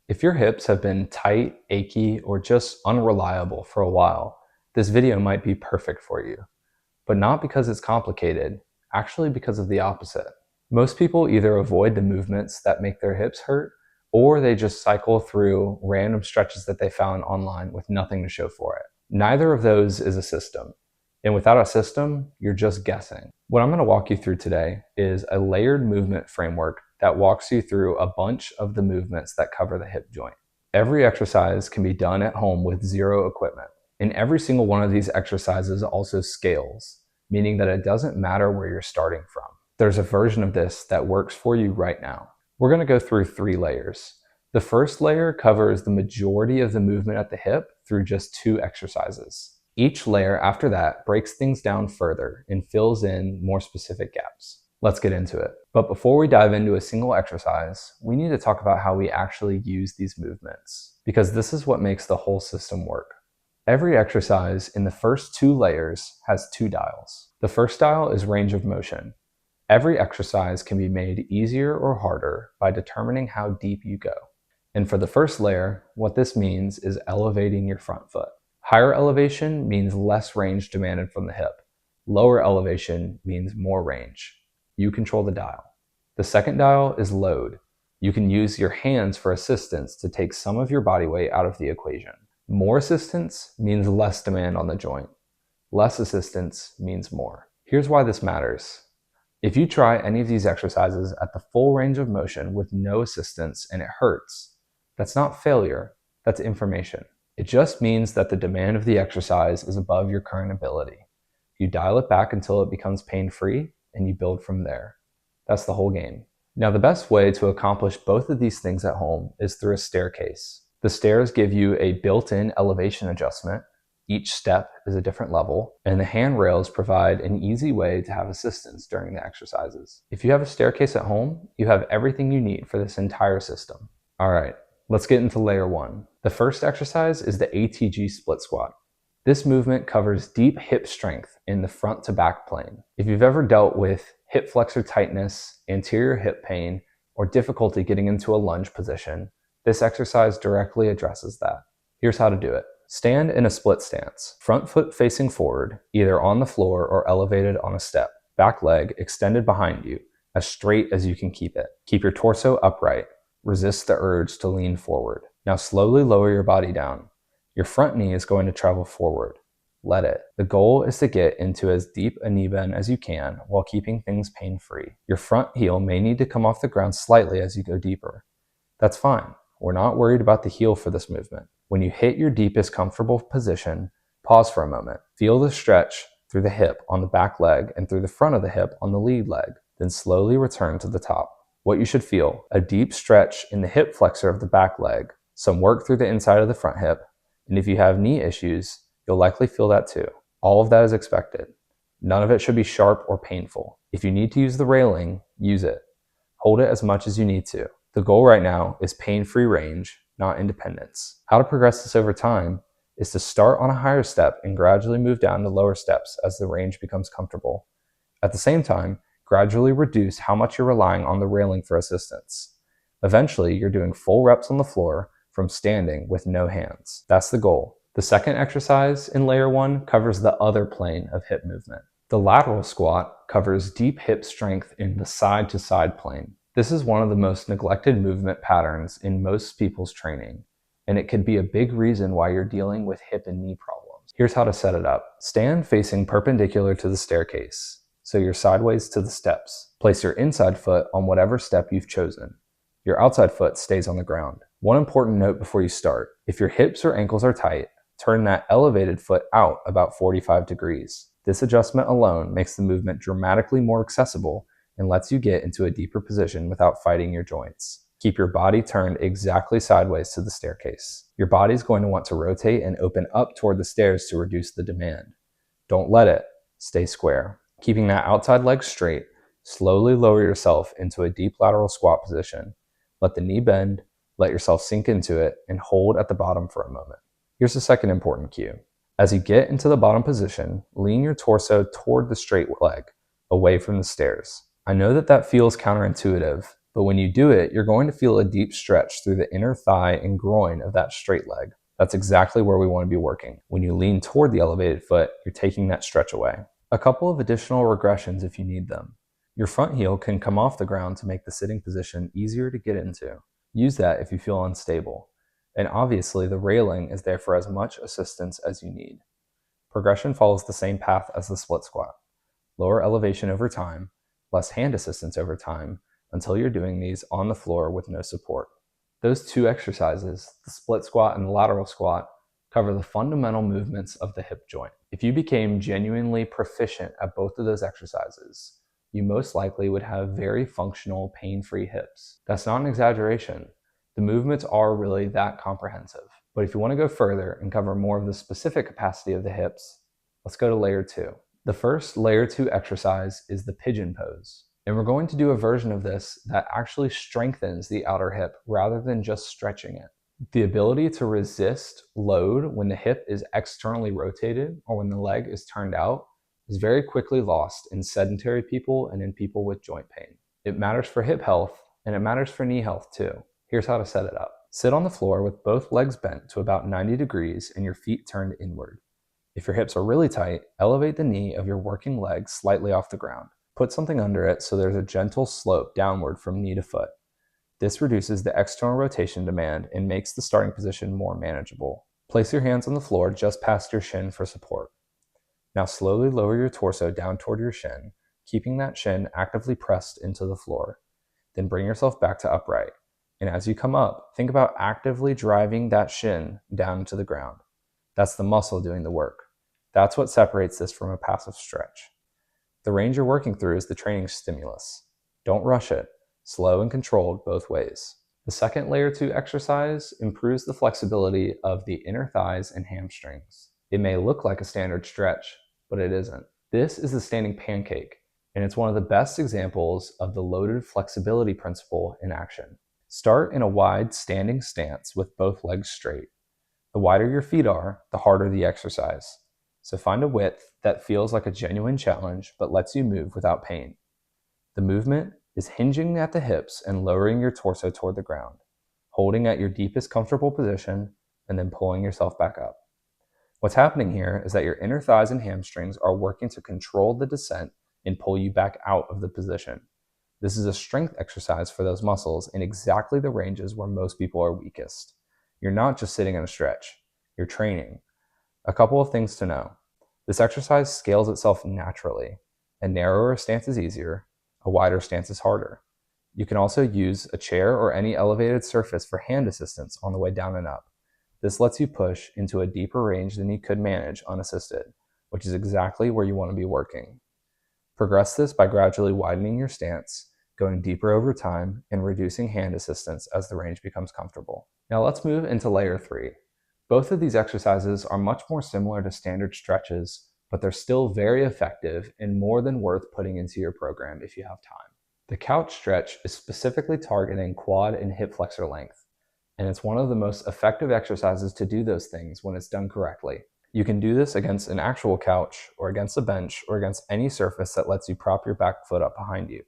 If your hips have been tight, achy, or just unreliable for a while, this video might be perfect for you. But not because it's complicated, actually because of the opposite. Most people either avoid the movements that make their hips hurt, or they just cycle through random stretches that they found online with nothing to show for it. Neither of those is a system. And without a system, you're just guessing. What I'm going to walk you through today is a layered movement framework that walks you through a bunch of the movements that cover the hip joint. Every exercise can be done at home with zero equipment. And every single one of these exercises also scales, meaning that it doesn't matter where you're starting from. There's a version of this that works for you right now. We're going to go through 3 layers. The first layer covers the majority of the movement at the hip through just 2 exercises. Each layer after that breaks things down further and fills in more specific gaps. Let's get into it. But before we dive into a single exercise, we need to talk about how we actually use these movements, because this is what makes the whole system work. Every exercise in the first 2 layers has 2 dials. The first dial is range of motion. Every exercise can be made easier or harder by determining how deep you go. And for the first layer, what this means is elevating your front foot. Higher elevation means less range demanded from the hip. Lower elevation means more range. You control the dial. The second dial is load. You can use your hands for assistance to take some of your body weight out of the equation. More assistance means less demand on the joint. Less assistance means more. Here's why this matters. If you try any of these exercises at the full range of motion with no assistance and it hurts, that's not failure, that's information. It just means that the demand of the exercise is above your current ability. You dial it back until it becomes pain-free, and you build from there. That's the whole game. Now, the best way to accomplish both of these things at home is through a staircase. The stairs give you a built-in elevation adjustment. Each step is a different level, and the handrails provide an easy way to have assistance during the exercises. If you have a staircase at home, you have everything you need for this entire system. All right, let's get into layer 1. The first exercise is the ATG split squat. This movement covers deep hip strength in the front to back plane. If you've ever dealt with hip flexor tightness, anterior hip pain, or difficulty getting into a lunge position, this exercise directly addresses that. Here's how to do it. Stand in a split stance. Front foot facing forward, either on the floor or elevated on a step. Back leg extended behind you, as straight as you can keep it. Keep your torso upright. Resist the urge to lean forward. Now slowly lower your body down. Your front knee is going to travel forward. Let it. The goal is to get into as deep a knee bend as you can while keeping things pain-free. Your front heel may need to come off the ground slightly as you go deeper. That's fine. We're not worried about the heel for this movement. When you hit your deepest comfortable position, pause for a moment. Feel the stretch through the hip on the back leg and through the front of the hip on the lead leg. Then slowly return to the top. What you should feel: a deep stretch in the hip flexor of the back leg, some work through the inside of the front hip, and if you have knee issues, you'll likely feel that too. All of that is expected. None of it should be sharp or painful. If you need to use the railing, use it. Hold it as much as you need to. The goal right now is pain-free range, not independence. How to progress this over time is to start on a higher step and gradually move down to lower steps as the range becomes comfortable. At the same time, gradually reduce how much you're relying on the railing for assistance. Eventually, you're doing full reps on the floor from standing with no hands. That's the goal. The second exercise in layer 1 covers the other plane of hip movement. The lateral squat covers deep hip strength in the side-to-side plane. This is one of the most neglected movement patterns in most people's training, and it could be a big reason why you're dealing with hip and knee problems. Here's how to set it up. Stand facing perpendicular to the staircase, so you're sideways to the steps. Place your inside foot on whatever step you've chosen. Your outside foot stays on the ground. One important note before you start: if your hips or ankles are tight, turn that elevated foot out about 45 degrees. This adjustment alone makes the movement dramatically more accessible and lets you get into a deeper position without fighting your joints. Keep your body turned exactly sideways to the staircase. Your body's going to want to rotate and open up toward the stairs to reduce the demand. Don't let it. Stay square. Keeping that outside leg straight, slowly lower yourself into a deep lateral squat position. Let the knee bend, let yourself sink into it, and hold at the bottom for a moment. Here's the second important cue. As you get into the bottom position, lean your torso toward the straight leg, away from the stairs. I know that feels counterintuitive, But when you do it, you're going to feel a deep stretch through the inner thigh and groin of that straight leg. That's exactly where we want to be working. When you lean toward the elevated foot, you're taking that stretch away. A couple of additional regressions if you need them. Your front heel can come off the ground to make the sitting position easier to get into. Use that if you feel unstable. And obviously, the railing is there for as much assistance as you need. Progression follows the same path as the split squat. Lower elevation over time, less hand assistance over time, until you're doing these on the floor with no support. Those two exercises, the split squat and the lateral squat, cover the fundamental movements of the hip joint. If you became genuinely proficient at both of those exercises, you most likely would have very functional, pain-free hips. That's not an exaggeration. The movements are really that comprehensive. But if you want to go further and cover more of the specific capacity of the hips, let's go to layer 2. The first layer 2 exercise is the pigeon pose. And we're going to do a version of this that actually strengthens the outer hip rather than just stretching it. The ability to resist load when the hip is externally rotated or when the leg is turned out is very quickly lost in sedentary people and in people with joint pain. It matters for hip health and it matters for knee health too. Here's how to set it up. Sit on the floor with both legs bent to about 90 degrees and your feet turned inward. If your hips are really tight, elevate the knee of your working leg slightly off the ground. Put something under it so there's a gentle slope downward from knee to foot. This reduces the external rotation demand and makes the starting position more manageable. Place your hands on the floor just past your shin for support. Now slowly lower your torso down toward your shin, keeping that shin actively pressed into the floor. Then bring yourself back to upright. And as you come up, think about actively driving that shin down to the ground. That's the muscle doing the work. That's what separates this from a passive stretch. The range you're working through is the training stimulus. Don't rush it. Slow and controlled both ways. The second layer 2 exercise improves the flexibility of the inner thighs and hamstrings. It may look like a standard stretch, but it isn't. This is the standing pancake, and it's one of the best examples of the loaded flexibility principle in action. Start in a wide standing stance with both legs straight. The wider your feet are, the harder the exercise. So find a width that feels like a genuine challenge but lets you move without pain. The movement is hinging at the hips and lowering your torso toward the ground, holding at your deepest comfortable position and then pulling yourself back up. What's happening here is that your inner thighs and hamstrings are working to control the descent and pull you back out of the position. This is a strength exercise for those muscles in exactly the ranges where most people are weakest. You're not just sitting in a stretch, you're training. A couple of things to know. This exercise scales itself naturally. A narrower stance is easier, a wider stance is harder. You can also use a chair or any elevated surface for hand assistance on the way down and up. This lets you push into a deeper range than you could manage unassisted, which is exactly where you want to be working. Progress this by gradually widening your stance, going deeper over time, and reducing hand assistance as the range becomes comfortable. Now let's move into layer 3. Both of these exercises are much more similar to standard stretches, but they're still very effective and more than worth putting into your program if you have time. The couch stretch is specifically targeting quad and hip flexor length, and it's one of the most effective exercises to do those things when it's done correctly. You can do this against an actual couch or against a bench or against any surface that lets you prop your back foot up behind you.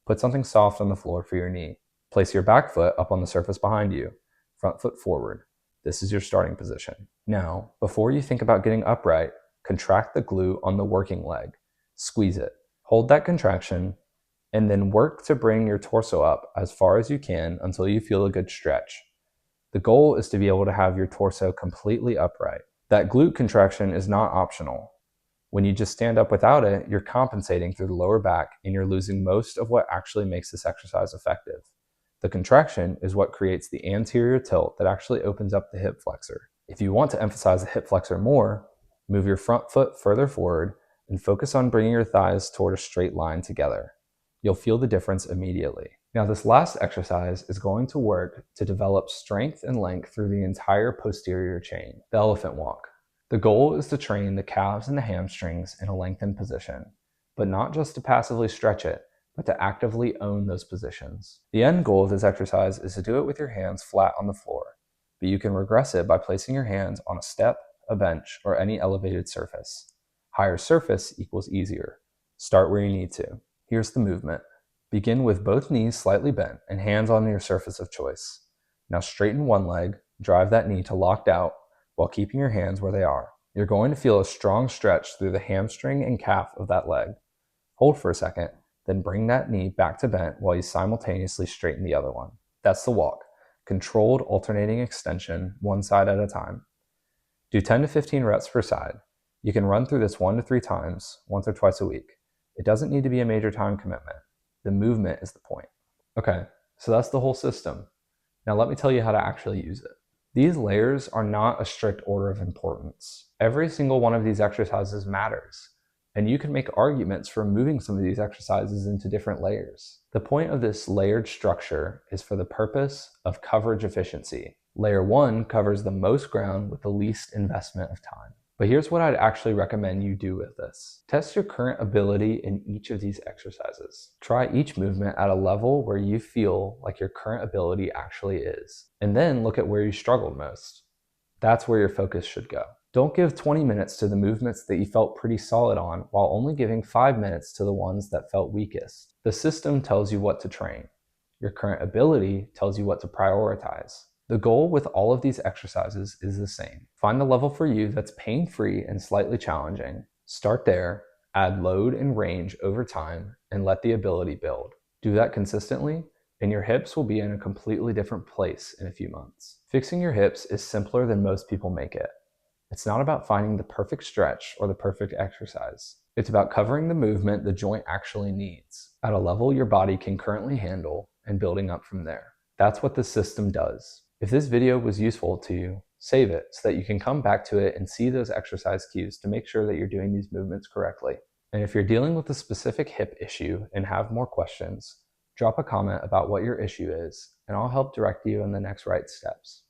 Put something soft on the floor for your knee. Place your back foot up on the surface behind you, front foot forward. This is your starting position. Now, before you think about getting upright, contract the glute on the working leg. Squeeze it. Hold that contraction, and then work to bring your torso up as far as you can until you feel a good stretch. The goal is to be able to have your torso completely upright. That glute contraction is not optional. When you just stand up without it, you're compensating through the lower back and you're losing most of what actually makes this exercise effective. The contraction is what creates the anterior tilt that actually opens up the hip flexor. If you want to emphasize the hip flexor more, move your front foot further forward and focus on bringing your thighs toward a straight line together. You'll feel the difference immediately. Now, this last exercise is going to work to develop strength and length through the entire posterior chain, the elephant walk. The goal is to train the calves and the hamstrings in a lengthened position, but not just to passively stretch it, but to actively own those positions. The end goal of this exercise is to do it with your hands flat on the floor, but you can regress it by placing your hands on a step, a bench, or any elevated surface. Higher surface equals easier. Start where you need to. Here's the movement. Begin with both knees slightly bent and hands on your surface of choice. Now straighten one leg, drive that knee to locked out while keeping your hands where they are. You're going to feel a strong stretch through the hamstring and calf of that leg. Hold for a second, then bring that knee back to bent while you simultaneously straighten the other one. That's the walk. Controlled alternating extension, one side at a time. Do 10 to 15 reps per side. You can run through this 1 to 3 times, once or twice a week. It doesn't need to be a major time commitment. The movement is the point. Okay, so that's the whole system. Now let me tell you how to actually use it. These layers are not a strict order of importance. Every single one of these exercises matters, and you can make arguments for moving some of these exercises into different layers. The point of this layered structure is for the purpose of coverage efficiency. Layer 1 covers the most ground with the least investment of time. But here's what I'd actually recommend you do with this. Test your current ability in each of these exercises. Try each movement at a level where you feel like your current ability actually is. And then look at where you struggled most. That's where your focus should go. Don't give 20 minutes to the movements that you felt pretty solid on while only giving 5 minutes to the ones that felt weakest. The system tells you what to train. Your current ability tells you what to prioritize. The goal with all of these exercises is the same. Find the level for you that's pain-free and slightly challenging. Start there, add load and range over time, and let the ability build. Do that consistently, and your hips will be in a completely different place in a few months. Fixing your hips is simpler than most people make it. It's not about finding the perfect stretch or the perfect exercise. It's about covering the movement the joint actually needs at a level your body can currently handle and building up from there. That's what the system does. If this video was useful to you, save it so that you can come back to it and see those exercise cues to make sure that you're doing these movements correctly. And if you're dealing with a specific hip issue and have more questions, drop a comment about what your issue is, and I'll help direct you in the next right steps.